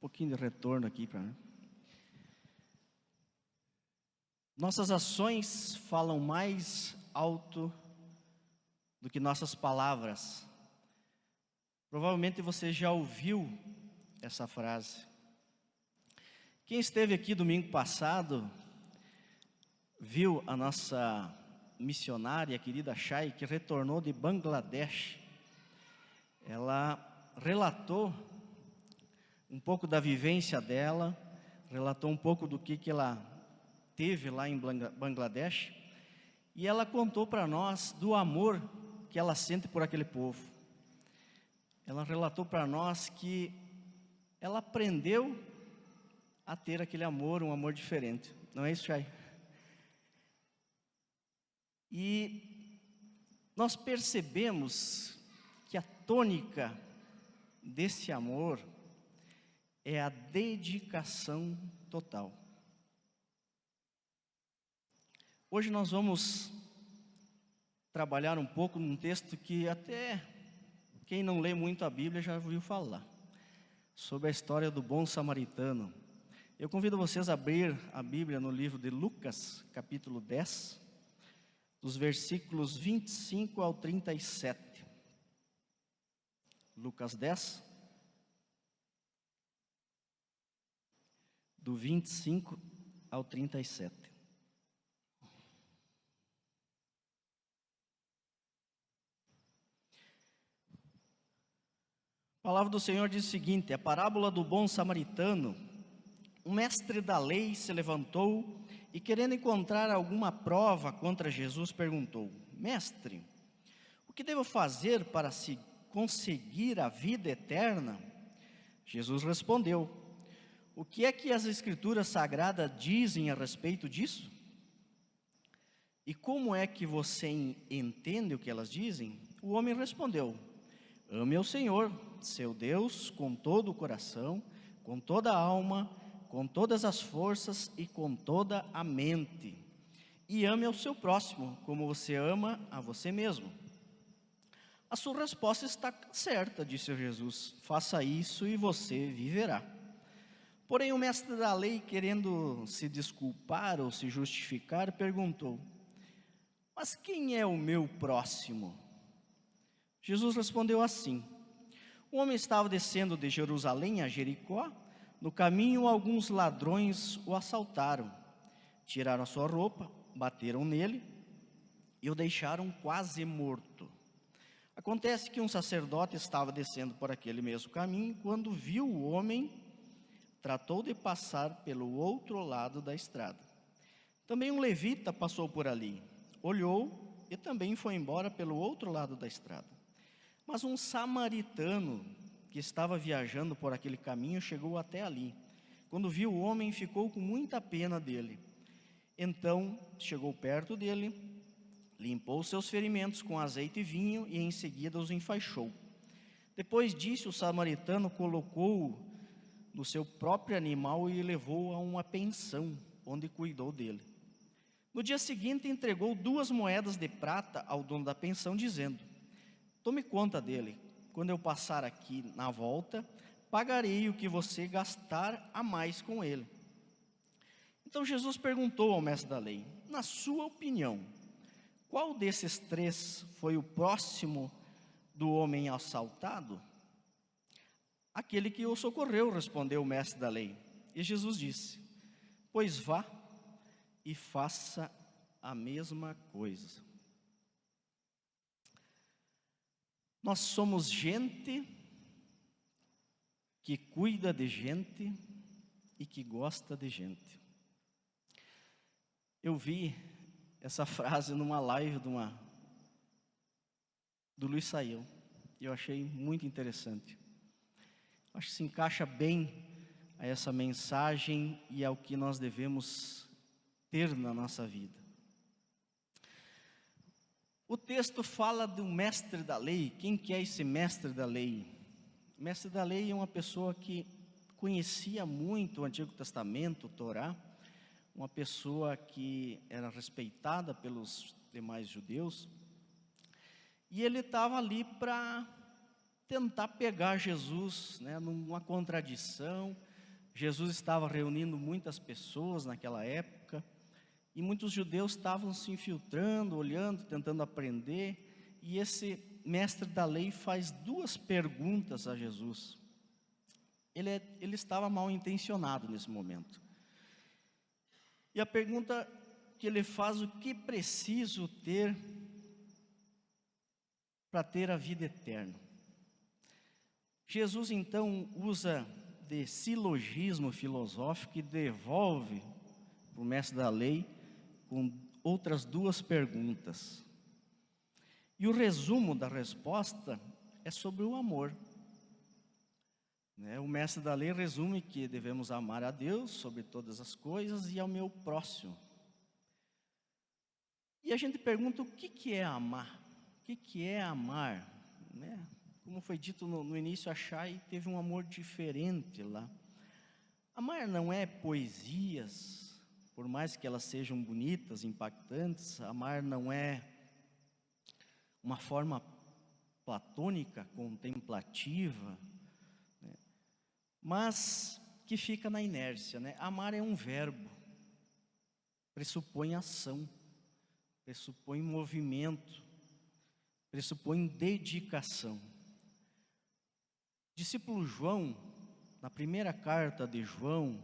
pouquinho de retorno aqui para mim. Nossas ações falam mais alto do que nossas palavras. Provavelmente você já ouviu essa frase. Quem esteve aqui domingo passado viu a nossa missionária, a querida Chay, que retornou de Bangladesh. Ela relatou um pouco da vivência dela, relatou um pouco do que ela teve lá em Bangladesh, e ela contou para nós do amor que ela sente por aquele povo. Ela relatou para nós que ela aprendeu a ter aquele amor, um amor diferente. Não é isso, Chay? E nós percebemos que a tônica desse amor é a dedicação total. Hoje nós vamos trabalhar um pouco num texto que até quem não lê muito a Bíblia já ouviu falar, sobre a história do bom samaritano. Eu convido vocês a abrir a Bíblia no livro de Lucas, capítulo 10, dos versículos 25 ao 37. Lucas 10, do 25 ao 37. A palavra do Senhor diz o seguinte: a parábola do bom samaritano. Um mestre da lei se levantou e, querendo encontrar alguma prova contra Jesus, perguntou: Mestre, o que devo fazer para se conseguir a vida eterna? Jesus respondeu: o que é que as Escrituras Sagradas dizem a respeito disso? E como é que você entende o que elas dizem? O homem respondeu: ame ao Senhor, seu Deus, com todo o coração, com toda a alma, com todas as forças e com toda a mente. E ame ao seu próximo, como você ama a você mesmo. A sua resposta está certa, disse Jesus. Faça isso e você viverá. Porém, o mestre da lei, querendo se desculpar ou se justificar, perguntou: mas quem é o meu próximo? Jesus respondeu assim: um homem estava descendo de Jerusalém a Jericó. No caminho, alguns ladrões o assaltaram, tiraram a sua roupa, bateram nele e o deixaram quase morto. Acontece que um sacerdote estava descendo por aquele mesmo caminho. Quando viu o homem, tratou de passar pelo outro lado da estrada. Também um levita passou por ali, olhou e também foi embora pelo outro lado da estrada. Mas um samaritano que estava viajando por aquele caminho chegou até ali. Quando viu o homem, ficou com muita pena dele. Então chegou perto dele, limpou seus ferimentos com azeite e vinho e em seguida os enfaixou. Depois disso, o samaritano colocou-o no seu próprio animal e levou a uma pensão, onde cuidou dele. No dia seguinte, entregou 2 moedas de prata ao dono da pensão, dizendo: tome conta dele. Quando eu passar aqui na volta, pagarei o que você gastar a mais com ele. Então Jesus perguntou ao mestre da lei: na sua opinião, qual desses 3 foi o próximo do homem assaltado? Aquele que o socorreu, respondeu o mestre da lei. E Jesus disse: pois vá e faça a mesma coisa. Nós somos gente que cuida de gente e que gosta de gente. Eu vi essa frase numa live do Luiz Saião, e eu achei muito interessante. Acho que se encaixa bem a essa mensagem e ao que nós devemos ter na nossa vida. O texto fala do mestre da lei. Quem que é esse mestre da lei? O mestre da lei é uma pessoa que conhecia muito o Antigo Testamento, o Torá, uma pessoa que era respeitada pelos demais judeus, e ele estava ali para tentar pegar Jesus, numa contradição, Jesus estava reunindo muitas pessoas naquela época, e muitos judeus estavam se infiltrando, olhando, tentando aprender, e esse mestre da lei faz duas perguntas a Jesus. Ele estava mal intencionado nesse momento. E a pergunta que ele faz: o que preciso ter para ter a vida eterna? Jesus então usa de silogismo filosófico e devolve para o mestre da lei com outras duas perguntas. E o resumo da resposta é sobre o amor. O mestre da lei resume que devemos amar a Deus sobre todas as coisas e ao meu próximo. E a gente pergunta: o que é amar? O que é amar? Como foi dito no início, a Chay teve um amor diferente lá. Amar não é poesias, por mais que elas sejam bonitas, impactantes. Amar não é uma forma platônica, contemplativa, mas que fica na inércia. Amar é um verbo, pressupõe ação, pressupõe movimento, pressupõe dedicação. Discípulo João, na primeira carta de João,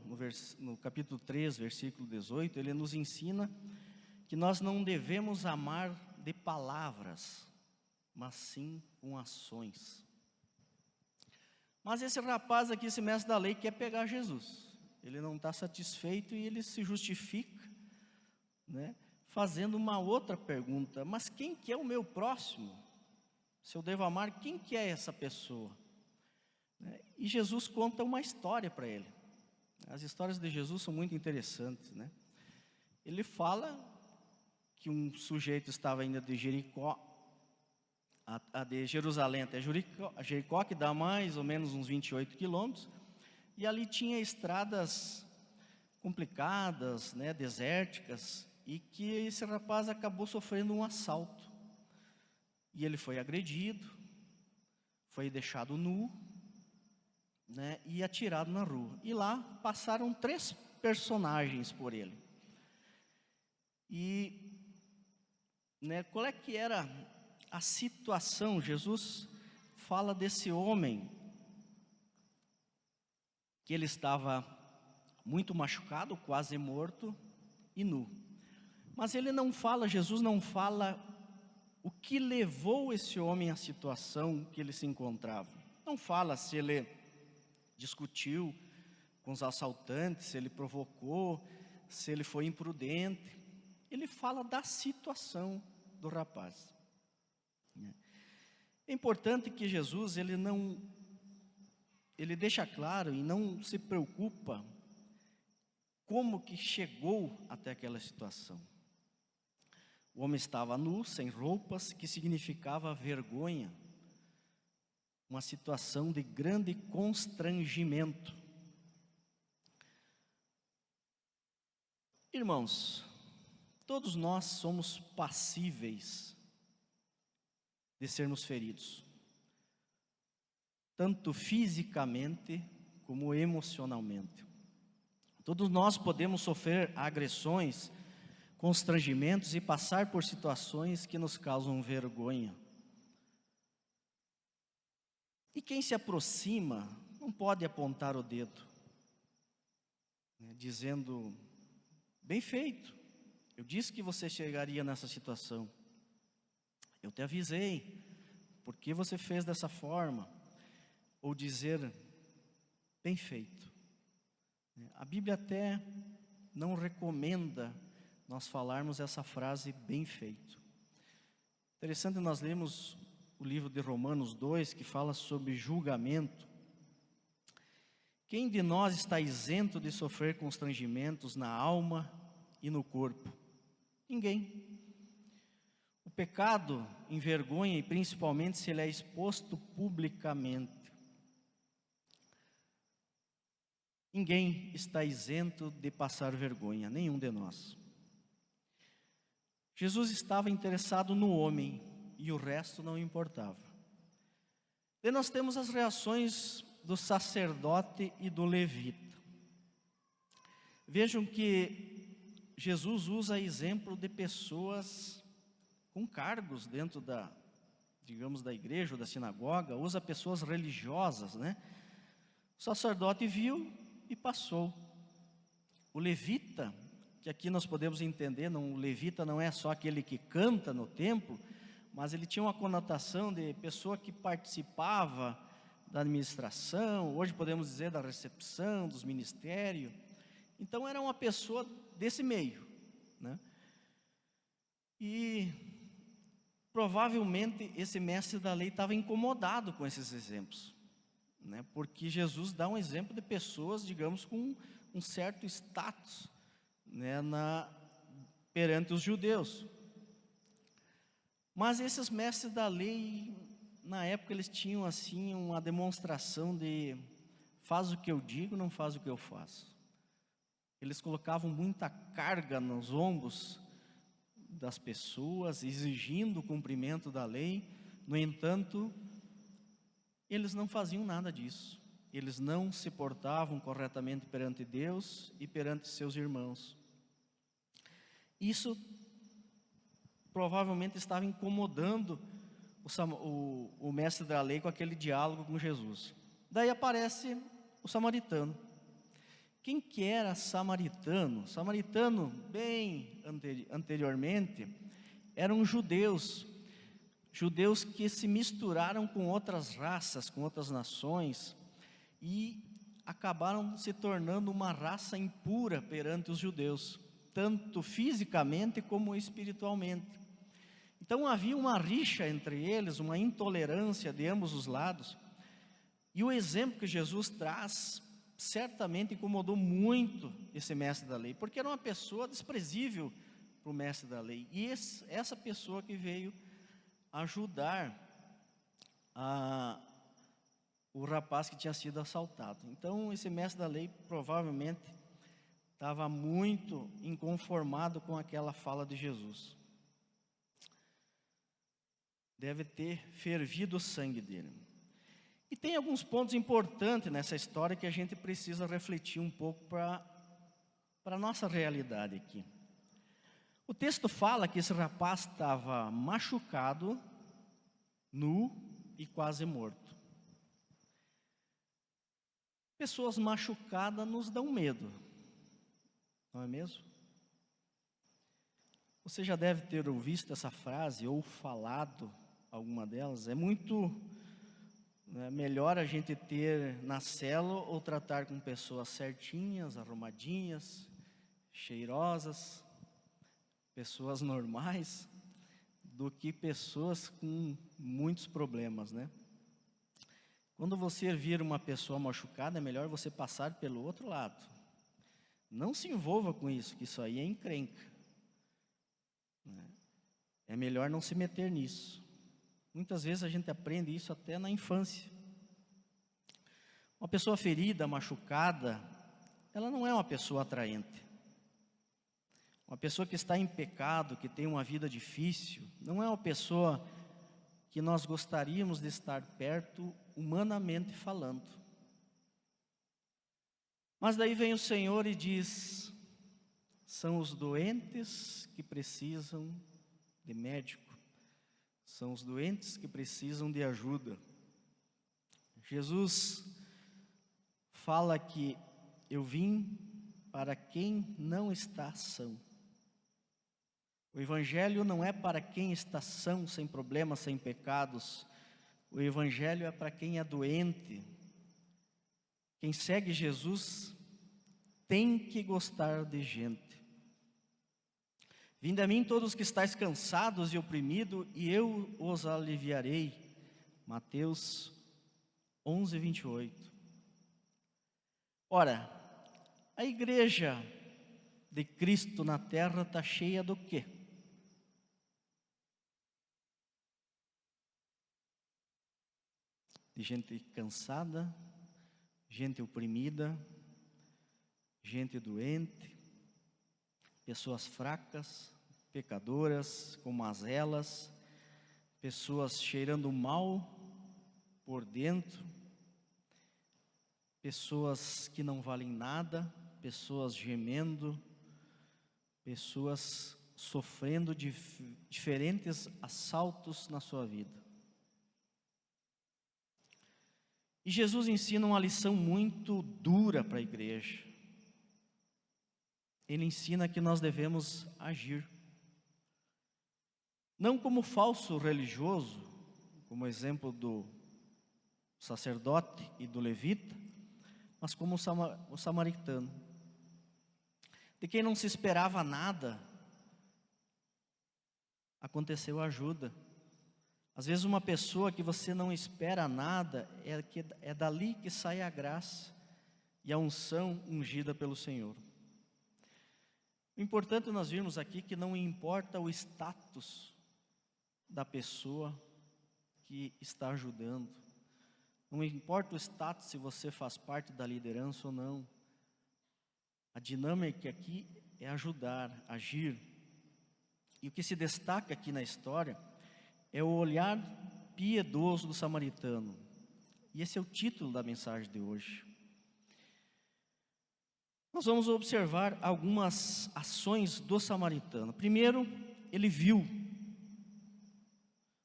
no capítulo 3, versículo 18, ele nos ensina que nós não devemos amar de palavras, mas sim com ações. Mas esse rapaz aqui, esse mestre da lei, quer pegar Jesus. Ele não está satisfeito e ele se justifica, fazendo uma outra pergunta: mas quem que é o meu próximo? Se eu devo amar, quem que é essa pessoa? E Jesus conta uma história para ele. As histórias de Jesus são muito interessantes. Ele fala que um sujeito estava indo de Jericó, de Jerusalém até Jericó, que dá mais ou menos uns 28 quilômetros, e ali tinha estradas complicadas, desérticas, e que esse rapaz acabou sofrendo um assalto, e ele foi agredido, foi deixado nu, e atirado na rua. E lá passaram 3 personagens por ele. E qual é que era a situação? Jesus fala desse homem, que ele estava muito machucado, quase morto e nu. Mas Jesus não fala o que levou esse homem à situação que ele se encontrava. Não fala se ele discutiu com os assaltantes, se ele provocou, se ele foi imprudente. Ele fala da situação do rapaz. É importante que Jesus, ele deixa claro e não se preocupa como que chegou até aquela situação. O homem estava nu, sem roupas, que significava vergonha, uma situação de grande constrangimento. Irmãos, todos nós somos passíveis de sermos feridos, tanto fisicamente como emocionalmente. Todos nós podemos sofrer agressões, constrangimentos e passar por situações que nos causam vergonha. E quem se aproxima não pode apontar o dedo, dizendo: bem feito, eu disse que você chegaria nessa situação, eu te avisei, por que você fez dessa forma? Ou dizer: bem feito. A Bíblia até não recomenda nós falarmos essa frase, bem feito. Interessante, nós lemos o livro de Romanos 2, que fala sobre julgamento. Quem de nós está isento de sofrer constrangimentos na alma e no corpo? Ninguém. O pecado envergonha, e principalmente se ele é exposto publicamente. Ninguém está isento de passar vergonha, nenhum de nós. Jesus estava interessado no homem e o resto não importava. E nós temos as reações do sacerdote e do levita. Vejam que Jesus usa exemplo de pessoas com cargos dentro digamos, da igreja ou da sinagoga, usa pessoas religiosas, né? O sacerdote viu e passou. O levita, que aqui nós podemos entender, o levita não é só aquele que canta no templo, mas ele tinha uma conotação de pessoa que participava da administração, hoje podemos dizer da recepção, dos ministérios. Então era uma pessoa desse meio, né? E provavelmente esse mestre da lei estava incomodado com esses exemplos, né? Porque Jesus dá um exemplo de pessoas, digamos, com um certo status, né, perante os judeus. Mas esses mestres da lei, na época, eles tinham assim uma demonstração de faz o que eu digo, não faz o que eu faço. Eles colocavam muita carga nos ombros das pessoas, exigindo o cumprimento da lei. No entanto, eles não faziam nada disso. Eles não se portavam corretamente perante Deus e perante seus irmãos. Isso provavelmente estava incomodando o mestre da lei com aquele diálogo com Jesus. Daí aparece o samaritano. Quem que era samaritano? Samaritano, bem anteriormente, eram judeus que se misturaram com outras raças, com outras nações, e acabaram se tornando uma raça impura perante os judeus, tanto fisicamente como espiritualmente. Então havia uma rixa entre eles, uma intolerância de ambos os lados, e o exemplo que Jesus traz certamente incomodou muito esse mestre da lei, porque era uma pessoa desprezível para o mestre da lei, e essa pessoa que veio ajudar o rapaz que tinha sido assaltado. Então esse mestre da lei provavelmente estava muito inconformado com aquela fala de Jesus. Deve ter fervido o sangue dele. E tem alguns pontos importantes nessa história que a gente precisa refletir um pouco para a nossa realidade aqui. O texto fala que esse rapaz estava machucado, nu e quase morto. Pessoas machucadas nos dão medo, não é mesmo? Você já deve ter ouvido essa frase ou falado alguma delas. É muito melhor a gente ter na célula ou tratar com pessoas certinhas, arrumadinhas, cheirosas, pessoas normais, do que pessoas com muitos problemas, né? Quando você vir uma pessoa machucada, é melhor você passar pelo outro lado. Não se envolva com isso, que isso aí é encrenca. É melhor não se meter nisso. Muitas vezes a gente aprende isso até na infância. Uma pessoa ferida, machucada, ela não é uma pessoa atraente. Uma pessoa que está em pecado, que tem uma vida difícil, não é uma pessoa que nós gostaríamos de estar perto, humanamente falando. Mas daí vem o Senhor e diz: são os doentes que precisam de médico, são os doentes que precisam de ajuda. Jesus fala que eu vim para quem não está são. O Evangelho não é para quem está são, sem problemas, sem pecados. O Evangelho é para quem é doente. Quem segue Jesus tem que gostar de gente. Vinde a mim todos que estáis cansados e oprimidos, e eu os aliviarei. Mateus 11, 28. Ora, a igreja de Cristo na terra está cheia do quê? De gente cansada, gente oprimida, gente doente, pessoas fracas, pecadoras, com mazelas, pessoas cheirando mal por dentro, pessoas que não valem nada, pessoas gemendo, pessoas sofrendo diferentes assaltos na sua vida. E Jesus ensina uma lição muito dura para a igreja. Ele ensina que nós devemos agir. Não como falso religioso, como exemplo do sacerdote e do levita, mas como o samaritano, de quem não se esperava nada, aconteceu ajuda. Às vezes uma pessoa que você não espera nada, é dali que sai a graça e a unção ungida pelo Senhor. O importante nós vimos aqui que não importa o status da pessoa que está ajudando, não importa o status se você faz parte da liderança ou não, a dinâmica aqui é ajudar, agir. E o que se destaca aqui na história é o olhar piedoso do samaritano. E esse é o título da mensagem de hoje. Nós vamos observar algumas ações do samaritano. Primeiro, ele viu.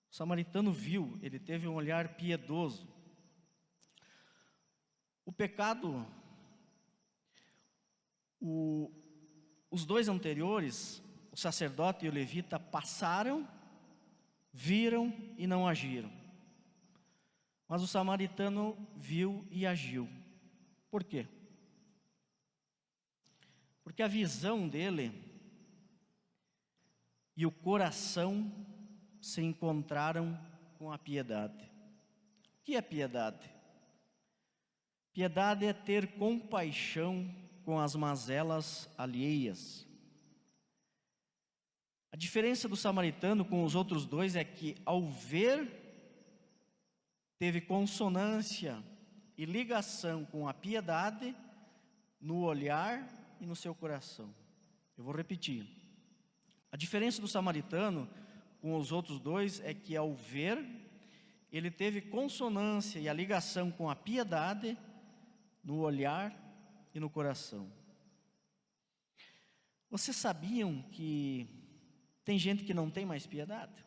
O samaritano viu, ele teve um olhar piedoso. O pecado, os dois anteriores, o sacerdote e o levita, passaram, viram e não agiram. Mas o samaritano viu e agiu. Por quê? Porque a visão dele e o coração se encontraram com a piedade. O que é piedade? Piedade é ter compaixão com as mazelas alheias. A diferença do samaritano com os outros dois é que, ao ver, teve consonância e ligação com a piedade no olhar e no seu coração. Eu vou repetir. A diferença do samaritano com os outros dois é que, ao ver, ele teve consonância e a ligação com a piedade no olhar e no coração. Vocês sabiam que tem gente que não tem mais piedade?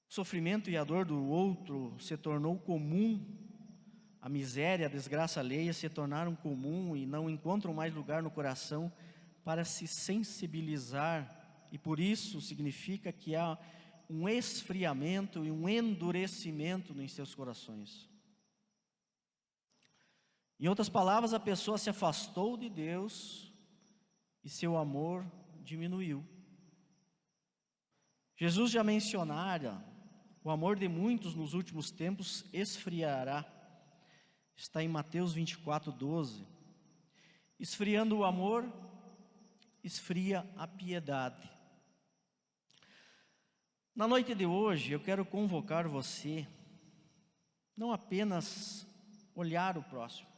O sofrimento e a dor do outro se tornou comum. A miséria, a desgraça alheia se tornaram comum e não encontram mais lugar no coração para se sensibilizar. E por isso significa que há um esfriamento e um endurecimento em seus corações. Em outras palavras, a pessoa se afastou de Deus e seu amor diminuiu. Jesus já mencionara, o amor de muitos nos últimos tempos esfriará. Está em Mateus 24:12. Esfriando o amor, esfria a piedade. Na noite de hoje, eu quero convocar você, não apenas olhar o próximo,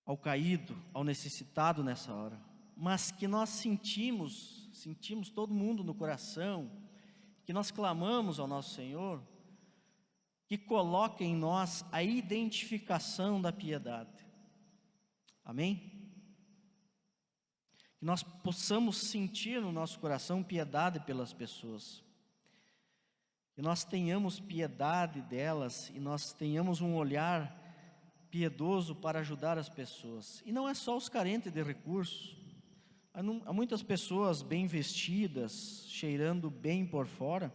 ao caído, ao necessitado nessa hora, mas que nós sentimos todo mundo no coração, que nós clamamos ao nosso Senhor, que coloque em nós a identificação da piedade. Amém? Que nós possamos sentir no nosso coração piedade pelas pessoas, que nós tenhamos piedade delas e nós tenhamos um olhar piedoso para ajudar as pessoas. E não é só os carentes de recursos. Há muitas pessoas bem vestidas, cheirando bem por fora,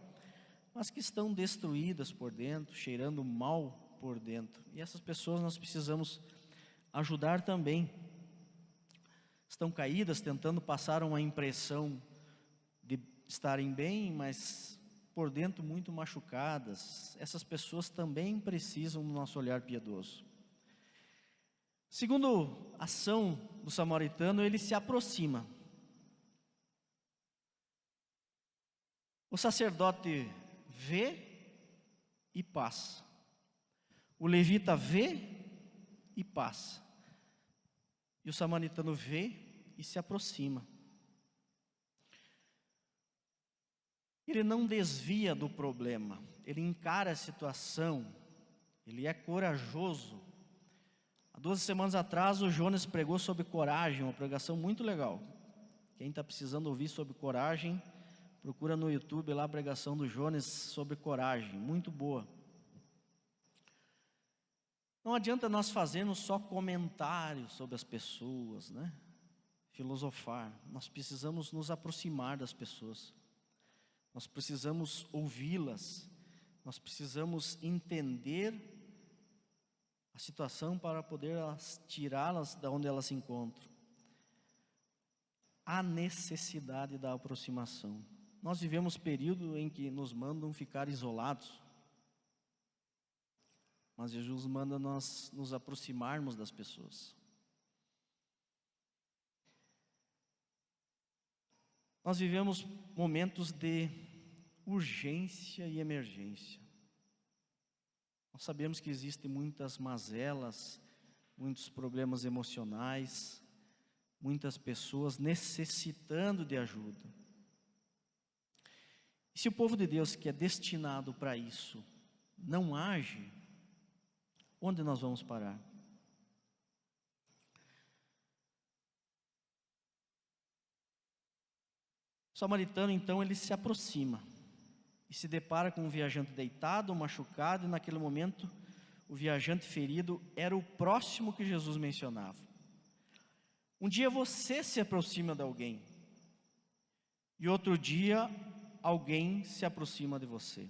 mas que estão destruídas por dentro, cheirando mal por dentro. E essas pessoas nós precisamos ajudar também. Estão caídas, tentando passar uma impressão de estarem bem, mas por dentro muito machucadas. Essas pessoas também precisam do nosso olhar piedoso. Segundo a ação do samaritano, ele se aproxima. O sacerdote vê e passa. O levita vê e passa. E o samaritano vê e se aproxima. Ele não desvia do problema, ele encara a situação ele é corajoso. Há 2 semanas atrás o Jonas pregou sobre coragem, uma pregação muito legal. Quem está precisando ouvir sobre coragem, procura no YouTube lá a pregação do Jonas sobre coragem, muito boa. Não adianta nós fazermos só comentários sobre as pessoas, né? Filosofar. Nós precisamos nos aproximar das pessoas. Nós precisamos ouvi-las. Nós precisamos entender a situação para poder tirá-las da onde elas se encontram. Há necessidade da aproximação. Nós vivemos período em que nos mandam ficar isolados. Mas Jesus manda nós nos aproximarmos das pessoas. Nós vivemos momentos de urgência e emergência. Nós sabemos que existem muitas mazelas, muitos problemas emocionais, muitas pessoas necessitando de ajuda. E se o povo de Deus que é destinado para isso não age, onde nós vamos parar? O samaritano, então, ele se aproxima e se depara com um viajante deitado, machucado, e naquele momento o viajante ferido era o próximo que Jesus mencionava. Um dia você se aproxima de alguém e outro dia alguém se aproxima de você.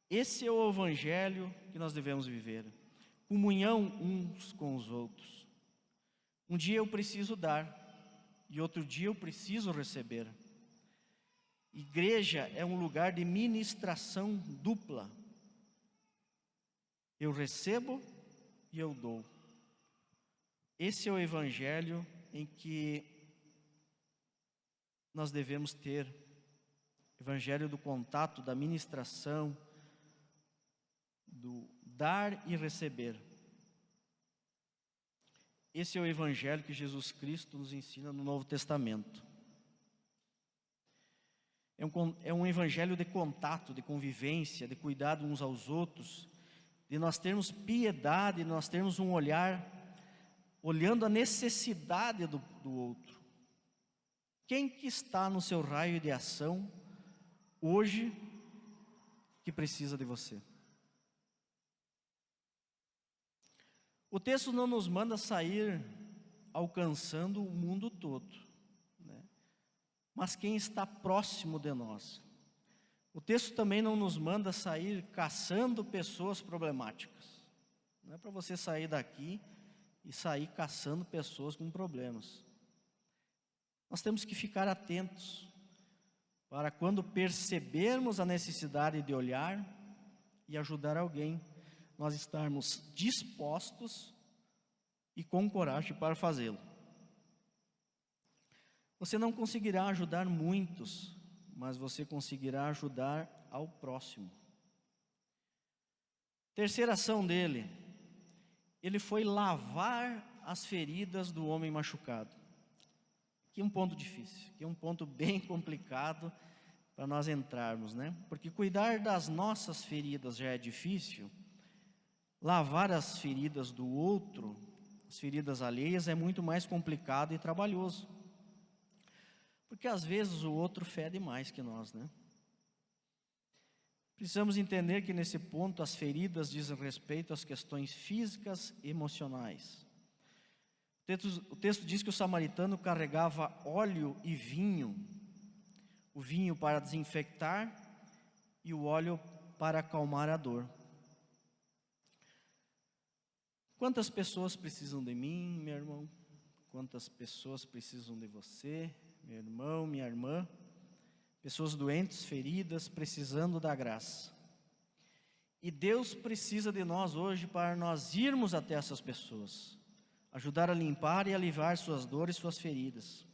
Esse é o evangelho que nós devemos viver. Comunhão uns com os outros. Um dia eu preciso dar e outro dia eu preciso receber. Igreja é um lugar de ministração dupla. Eu recebo e eu dou. Esse é o evangelho em que nós devemos ter. Evangelho do contato, da ministração, do dar e receber. Esse é o evangelho que Jesus Cristo nos ensina no Novo Testamento. É um evangelho de contato, de convivência, de cuidado uns aos outros, de nós termos piedade, de nós termos um olhar, olhando a necessidade do outro. Quem que está no seu raio de ação, hoje, que precisa de você? O texto não nos manda sair alcançando o mundo todo, né? Mas quem está próximo de nós. O texto também não nos manda sair caçando pessoas problemáticas. Não é para você sair daqui e sair caçando pessoas com problemas. Nós temos que ficar atentos para quando percebermos a necessidade de olhar e ajudar alguém, nós estarmos dispostos e com coragem para fazê-lo. Você não conseguirá ajudar muitos, mas você conseguirá ajudar ao próximo. Terceira ação dele, ele foi lavar as feridas do homem machucado. Aqui é um ponto difícil, aqui é um ponto bem complicado para nós entrarmos, né? Porque cuidar das nossas feridas já é difícil, lavar as feridas do outro, as feridas alheias, é muito mais complicado e trabalhoso. Porque às vezes o outro fede mais que nós, né? Precisamos entender que nesse ponto as feridas dizem respeito às questões físicas e emocionais. O texto diz que o samaritano carregava óleo e vinho, o vinho para desinfectar e o óleo para acalmar a dor. Quantas pessoas precisam de mim, meu irmão? Quantas pessoas precisam de você, meu irmão, minha irmã? Pessoas doentes, feridas, precisando da graça. E Deus precisa de nós hoje para nós irmos até essas pessoas, ajudar a limpar e aliviar suas dores, suas feridas.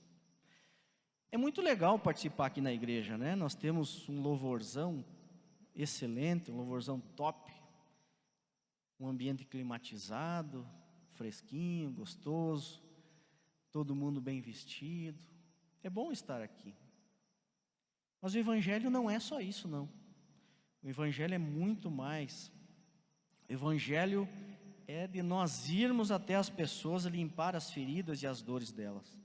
É muito legal participar aqui na igreja, né? Nós temos um louvorzão excelente, um louvorzão top, um ambiente climatizado, fresquinho, gostoso, todo mundo bem vestido. É bom estar aqui. Mas o evangelho não é só isso, não. O evangelho é muito mais. O Evangelho é de nós irmos até as pessoas e limpar as feridas e as dores delas.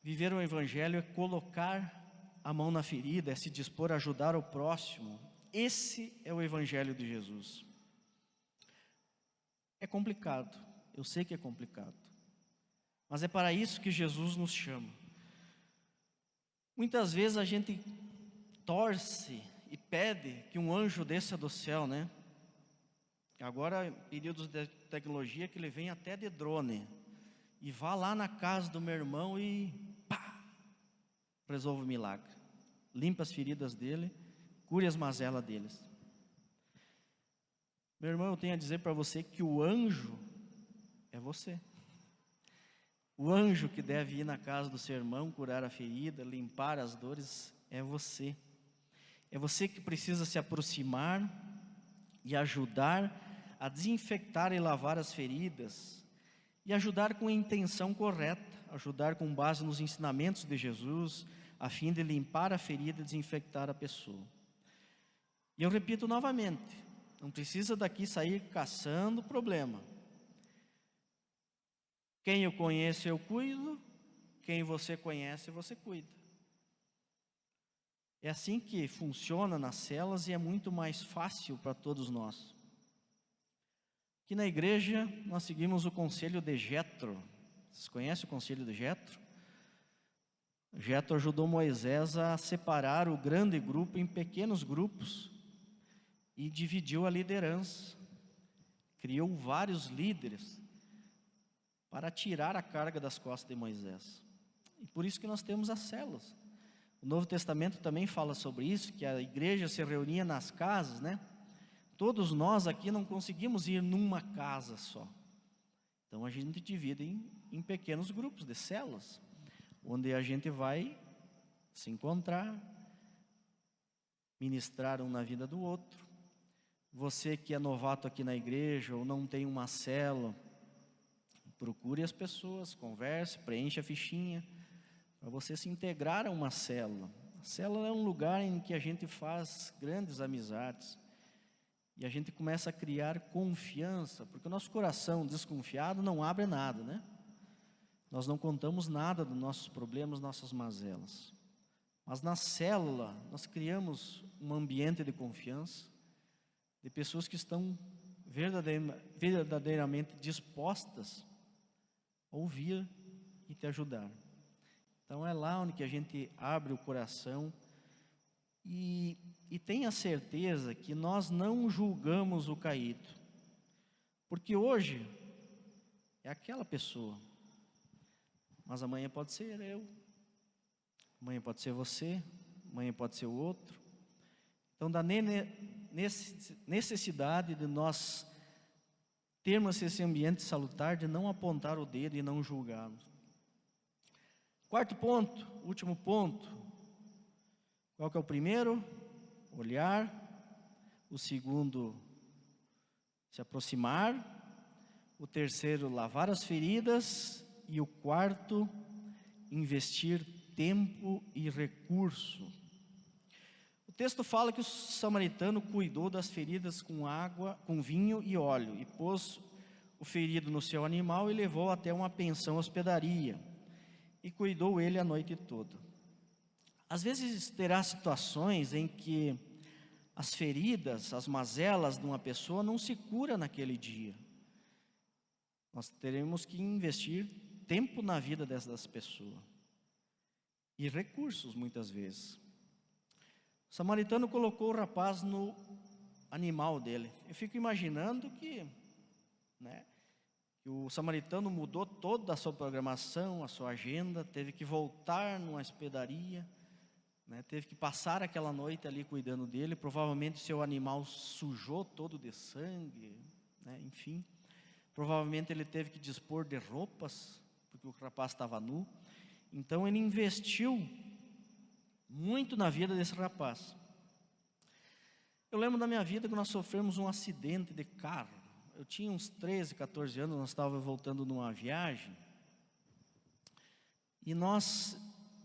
Viver o Evangelho é colocar a mão na ferida, é se dispor a ajudar o próximo. Esse é o Evangelho de Jesus. É complicado, eu sei que é complicado, mas é para isso que Jesus nos chama. Muitas vezes a gente torce e pede que um anjo desça do céu, né? Agora, períodos de tecnologia que ele vem até de drone e vá lá na casa do meu irmão e pá, resolve o milagre, limpa as feridas dele, cure as mazelas deles. Meu irmão, eu tenho a dizer para você que o anjo é você. O anjo que deve ir na casa do seu irmão, curar a ferida, limpar as dores, é você. É você que precisa se aproximar e ajudar a desinfectar e lavar as feridas, e ajudar com a intenção correta, ajudar com base nos ensinamentos de Jesus, a fim de limpar a ferida e desinfectar a pessoa. E eu repito novamente, não precisa daqui sair caçando problema. Quem eu conheço eu cuido, quem você conhece você cuida. É assim que funciona nas celas e é muito mais fácil para todos nós. Aqui na igreja nós seguimos o conselho de Jetro. Vocês conhecem o conselho de Jetro? Jetro ajudou Moisés a separar o grande grupo em pequenos grupos e dividiu a liderança. Criou vários líderes para tirar a carga das costas de Moisés. E por isso que nós temos as células. O Novo Testamento também fala sobre isso, que a igreja se reunia nas casas, né? Todos nós aqui não conseguimos ir numa casa só. Então a gente divide em pequenos grupos de células, onde a gente vai se encontrar, ministrar um na vida do outro. Você que é novato aqui na igreja ou não tem uma célula, procure as pessoas, converse, preencha a fichinha, para você se integrar a uma célula. A célula é um lugar em que a gente faz grandes amizades. E a gente começa a criar confiança, porque o nosso coração desconfiado não abre nada, né? Nós não contamos nada dos nossos problemas, nossas mazelas. Mas na célula, nós criamos um ambiente de confiança, de pessoas que estão verdadeiramente dispostas a ouvir e te ajudar. Então é lá onde que a gente abre o coração e tenha certeza que nós não julgamos o caído, porque hoje é aquela pessoa, mas amanhã pode ser eu, amanhã pode ser você, amanhã pode ser o outro. Então da necessidade de nós termos esse ambiente salutar, de não apontar o dedo e não julgarmos. Quarto ponto, último ponto, qual que é o primeiro? Olhar. O segundo, se aproximar. O terceiro, lavar as feridas. E o quarto, investir tempo e recurso. O texto fala que o samaritano cuidou das feridas com água, com vinho e óleo, e pôs o ferido no seu animal e levou até uma pensão hospedaria, e cuidou ele a noite toda. Às vezes terá situações em que as feridas, as mazelas de uma pessoa não se cura naquele dia. Nós teremos que investir tempo na vida dessas pessoas e recursos muitas vezes. O samaritano colocou o rapaz no animal dele. Eu fico imaginando que o samaritano mudou toda a sua programação, a sua agenda, teve que voltar numa hospedaria, teve que passar aquela noite ali cuidando dele. Provavelmente seu animal sujou todo de sangue, enfim. Provavelmente ele teve que dispor de roupas, porque o rapaz estava nu. Então ele investiu muito na vida desse rapaz. Eu lembro da minha vida que nós sofremos um acidente de carro. Eu tinha uns 13, 14 anos, nós estávamos voltando numa viagem. E nós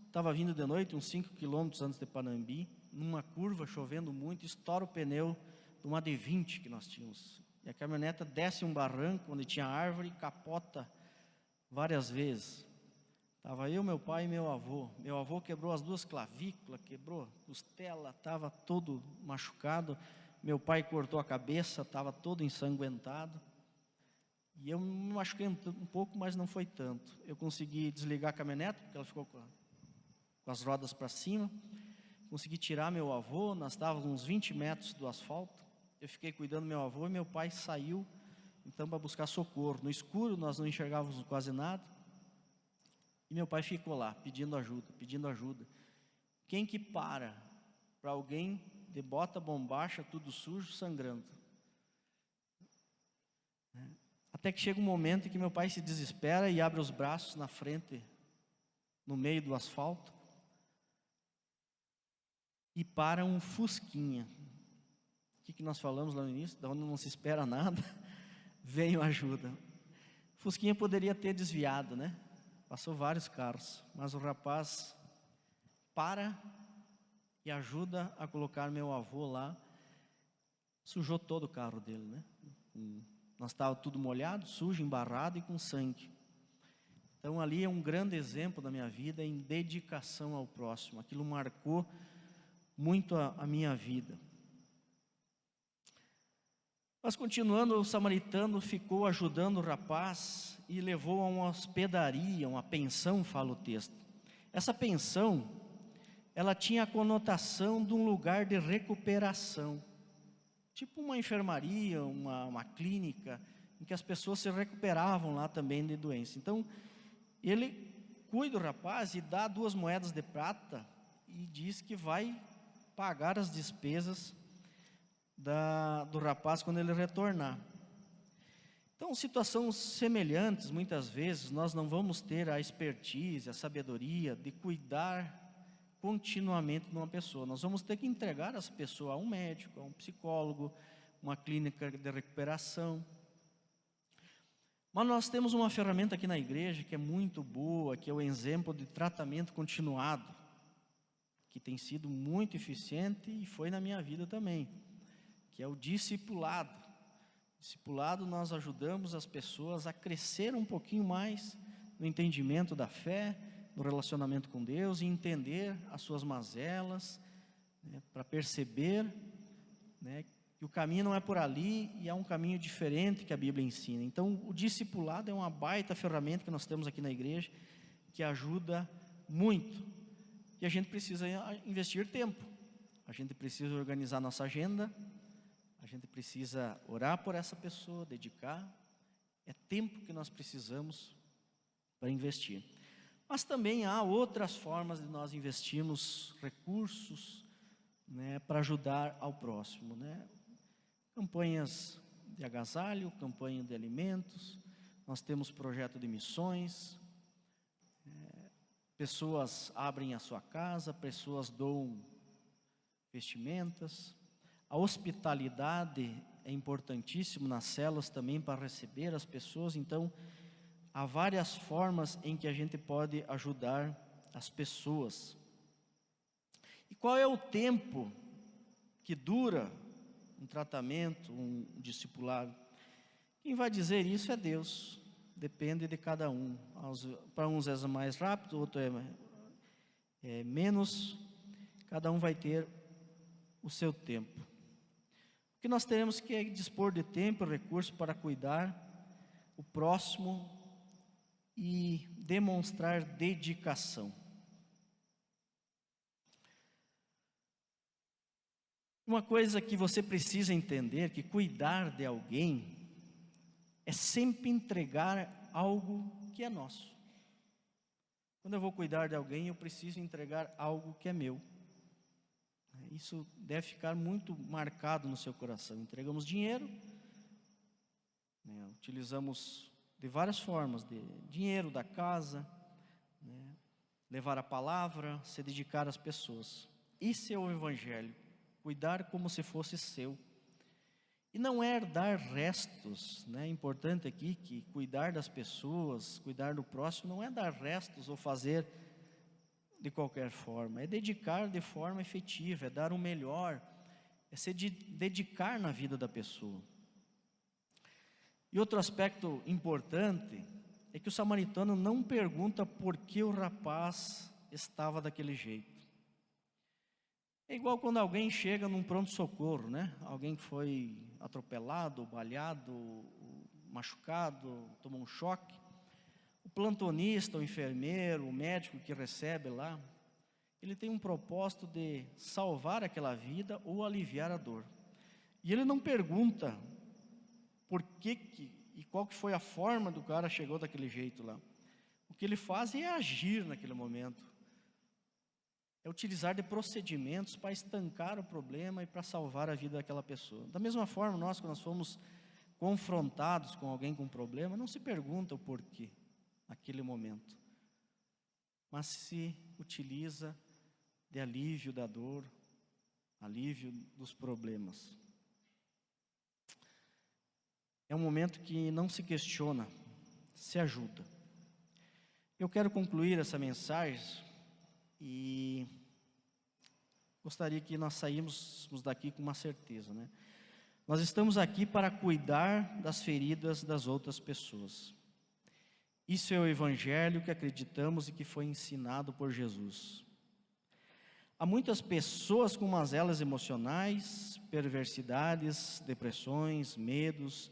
estava vindo de noite, uns 5 quilômetros antes de Panambi, numa curva, chovendo muito, estoura o pneu de uma D20 que nós tínhamos. E a caminhoneta desce um barranco onde tinha árvore e capota várias vezes. Estava eu, meu pai e meu avô. Meu avô quebrou as 2 clavículas, quebrou costela, estava todo machucado. Meu pai cortou a cabeça, estava todo ensanguentado. E eu me machuquei um pouco, mas não foi tanto. Eu consegui desligar a caminhonete, porque ela ficou com as rodas para cima. Consegui tirar meu avô, nós estávamos uns 20 metros do asfalto. Eu fiquei cuidando do meu avô e meu pai saiu, então, para buscar socorro. No escuro, nós não enxergávamos quase nada. E meu pai ficou lá, pedindo ajuda, pedindo ajuda. Quem que para alguém de bota bombacha, tudo sujo, sangrando? Até que chega um momento em que meu pai se desespera e abre os braços na frente, no meio do asfalto, e para um fusquinha. O que nós falamos lá no início? Da onde não se espera nada, veio ajuda. Fusquinha poderia ter desviado, né? Passou vários carros, mas o rapaz para e ajuda a colocar meu avô lá. Sujou todo o carro dele, né? Nós estávamos tudo molhado, sujo, embarrado e com sangue. Então ali é um grande exemplo da minha vida em dedicação ao próximo. Aquilo marcou muito a minha vida. Mas continuando, o samaritano ficou ajudando o rapaz e levou a uma hospedaria, uma pensão, fala o texto. Essa pensão, ela tinha a conotação de um lugar de recuperação, tipo uma enfermaria, uma clínica, em que as pessoas se recuperavam lá também de doença. Então, ele cuida do rapaz e dá 2 moedas de prata e diz que vai pagar as despesas do rapaz quando ele retornar. Então, situações semelhantes, muitas vezes, nós não vamos ter a expertise, a sabedoria de cuidar continuamente de uma pessoa. Nós vamos ter que entregar essa pessoa a um médico, a um psicólogo, uma clínica de recuperação. Mas nós temos uma ferramenta aqui na igreja que é muito boa, que é o exemplo de tratamento continuado, que tem sido muito eficiente e foi na minha vida também, que é o discipulado. Discipulado, nós ajudamos as pessoas a crescer um pouquinho mais no entendimento da fé, no relacionamento com Deus e entender as suas mazelas, né, para perceber, né, que o caminho não é por ali e é um caminho diferente que a Bíblia ensina. Então, o discipulado é uma baita ferramenta que nós temos aqui na igreja, que ajuda muito. E a gente precisa investir tempo, a gente precisa organizar nossa agenda, a gente precisa orar por essa pessoa, dedicar. É tempo que nós precisamos para investir. Mas também há outras formas de nós investirmos recursos, né, para ajudar ao próximo, né? Campanhas de agasalho, campanha de alimentos, nós temos projeto de missões, pessoas abrem a sua casa, pessoas doam vestimentas. A hospitalidade é importantíssimo nas células também para receber as pessoas. Então, há várias formas em que a gente pode ajudar as pessoas. E qual é o tempo que dura um tratamento, um discipulado? Quem vai dizer isso é Deus, depende de cada um. Para uns é mais rápido, outro é menos, cada um vai ter o seu tempo. O que nós teremos que é dispor de tempo e recurso para cuidar o próximo e demonstrar dedicação. Uma coisa que você precisa entender, que cuidar de alguém é sempre entregar algo que é nosso. Quando eu vou cuidar de alguém, eu preciso entregar algo que é meu. Isso deve ficar muito marcado no seu coração. Entregamos dinheiro, né, utilizamos de várias formas, de dinheiro da casa, né, levar a palavra, se dedicar às pessoas. Isso é o Evangelho, cuidar como se fosse seu. E não é dar restos, né? É importante aqui que cuidar das pessoas, cuidar do próximo, não é dar restos ou fazer de qualquer forma, é dedicar de forma efetiva, é dar o melhor, é se dedicar na vida da pessoa. E outro aspecto importante é que o samaritano não pergunta por que o rapaz estava daquele jeito. É igual quando alguém chega num pronto-socorro, né? Alguém que foi atropelado, baleado, machucado, tomou um choque. O plantonista, o enfermeiro, o médico que recebe lá, ele tem um propósito de salvar aquela vida ou aliviar a dor. E ele não pergunta por que e qual que foi a forma do cara chegou daquele jeito lá. O que ele faz é agir naquele momento. É utilizar de procedimentos para estancar o problema e para salvar a vida daquela pessoa. Da mesma forma, quando nós fomos confrontados com alguém com problema, não se pergunta o porquê naquele momento, mas se utiliza de alívio da dor, alívio dos problemas. É um momento que não se questiona, se ajuda. Eu quero concluir essa mensagem e gostaria que nós saíssemos daqui com uma certeza, né? Nós estamos aqui para cuidar das feridas das outras pessoas. Isso é o Evangelho que acreditamos e que foi ensinado por Jesus. Há muitas pessoas com mazelas emocionais, perversidades, depressões, medos,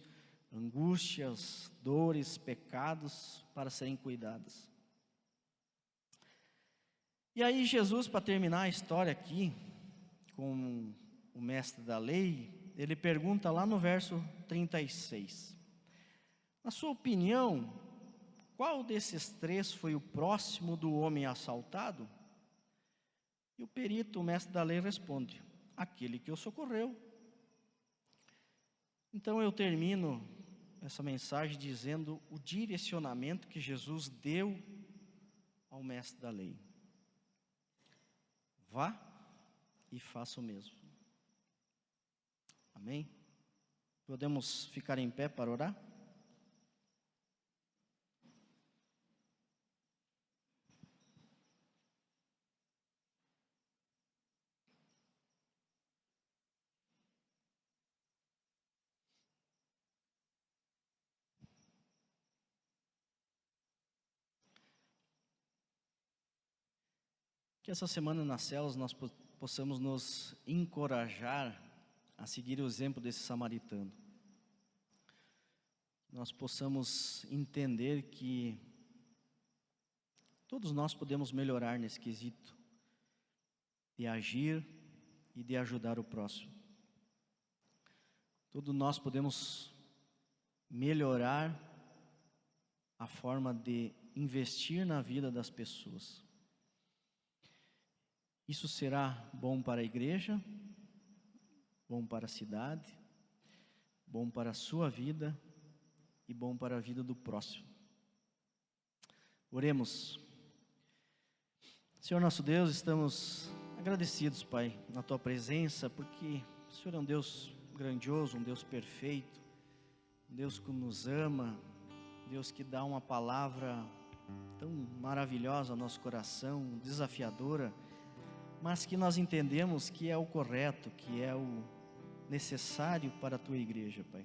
angústias, dores, pecados para serem cuidadas. E aí Jesus, para terminar a história aqui, com o mestre da lei, ele pergunta lá no verso 36. Na sua opinião, qual desses três foi o próximo do homem assaltado? E o perito, o mestre da lei, responde: aquele que o socorreu. Então eu termino essa mensagem dizendo o direcionamento que Jesus deu ao mestre da lei: vá e faça o mesmo. Amém? Podemos ficar em pé para orar? Que essa semana nas células nós possamos nos encorajar a seguir o exemplo desse samaritano. Nós possamos entender que todos nós podemos melhorar nesse quesito de agir e de ajudar o próximo. Todos nós podemos melhorar a forma de investir na vida das pessoas. Isso será bom para a igreja, bom para a cidade, bom para a sua vida e bom para a vida do próximo. Oremos. Senhor nosso Deus, estamos agradecidos, Pai, na Tua presença, porque o Senhor é um Deus grandioso, um Deus perfeito, um Deus que nos ama, Deus que dá uma palavra tão maravilhosa ao nosso coração, desafiadora, mas que nós entendemos que é o correto, que é o necessário para a Tua igreja, Pai.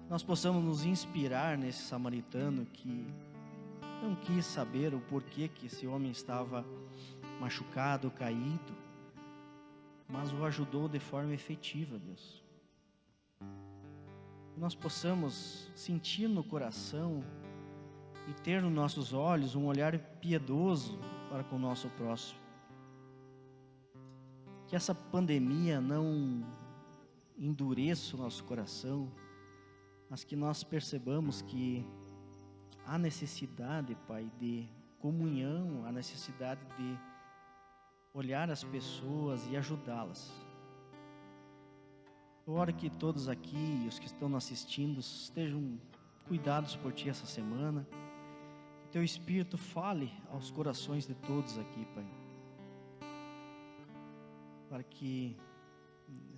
Nós possamos nos inspirar nesse samaritano que não quis saber o porquê que esse homem estava machucado, caído, mas o ajudou de forma efetiva, Deus. Nós possamos sentir no coração e ter nos nossos olhos um olhar piedoso para com o nosso próximo. Que essa pandemia não endureça o nosso coração, mas que nós percebamos que há necessidade, Pai, de comunhão, há necessidade de olhar as pessoas e ajudá-las. Eu oro que todos aqui, os que estão nos assistindo, estejam cuidados por Ti essa semana. Que Teu Espírito fale aos corações de todos aqui, Pai. Para que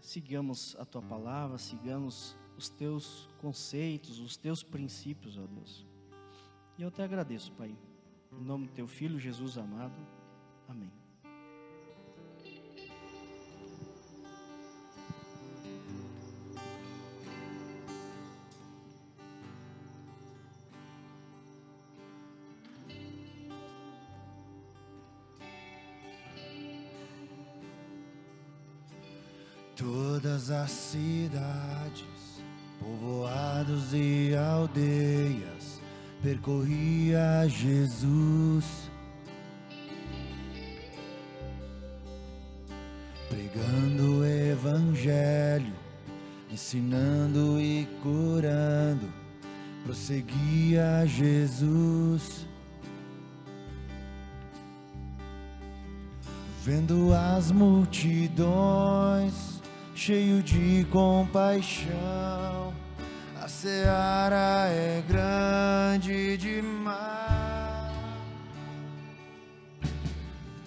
sigamos a Tua palavra, sigamos os Teus conceitos, os Teus princípios, ó Deus. E eu te agradeço, Pai. Em nome do Teu Filho Jesus amado. Amém. Todas as cidades, povoados e aldeias, percorria Jesus, pregando o evangelho, ensinando e curando, prosseguia Jesus. Vendo as multidões, cheio de compaixão, a seara é grande demais.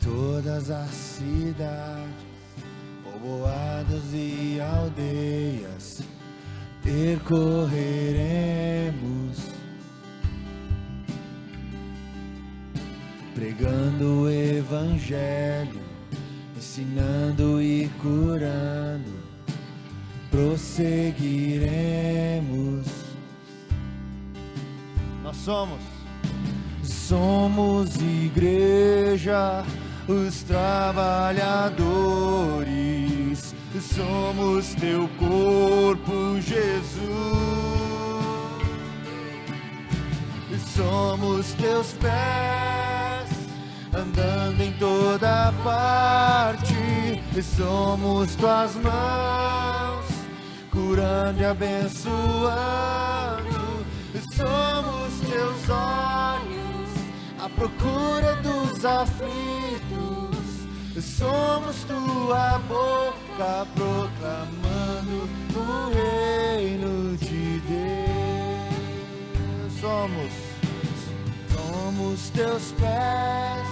Todas as cidades, povoados e aldeias, percorreremos, pregando o evangelho, ensinando e curando, prosseguiremos. Nós somos igreja, os trabalhadores, somos teu corpo, Jesus, somos teus pés, andando em toda parte, somos tuas mãos, curando e abençoando, somos teus olhos, à procura dos aflitos, somos tua boca, proclamando o reino de Deus. Somos teus pés,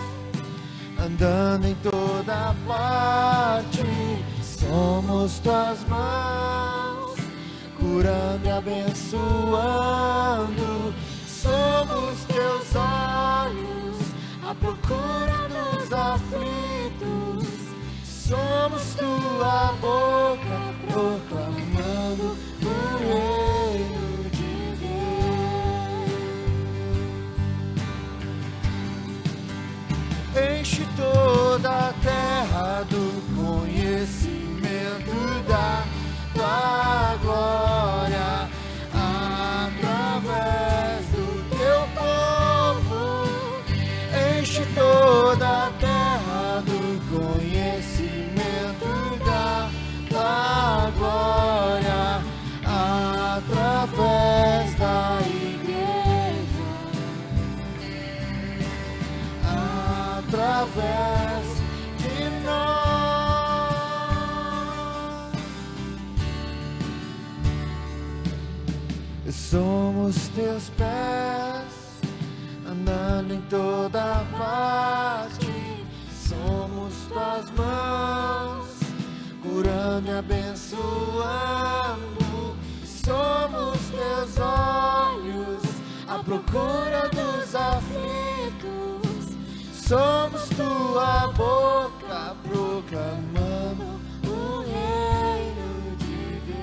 andando em toda parte, somos tuas mãos, curando e abençoando, somos teus olhos, à procura dos aflitos, somos tua boca, proclamando o reino de Deus. Enche toda a terra do conhecimento da tua glória, através do teu povo. Enche toda a terra do conhecimento da tua glória, através da igreja, através de nós. Somos teus pés, andando em toda parte, somos tuas mãos, curando e abençoando, somos teus olhos, à procura dos aflitos, somos tua boca, proclamando o reino de Deus.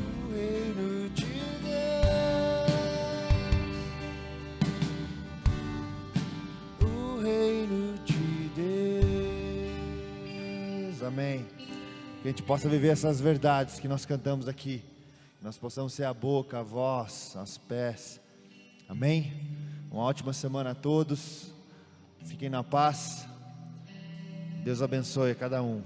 O reino de Deus. O reino de Deus. Amém. Que a gente possa viver essas verdades que nós cantamos aqui. Que nós possamos ser a boca, a voz, os pés. Amém? Uma ótima semana a todos. Fiquem na paz. Deus abençoe a cada um.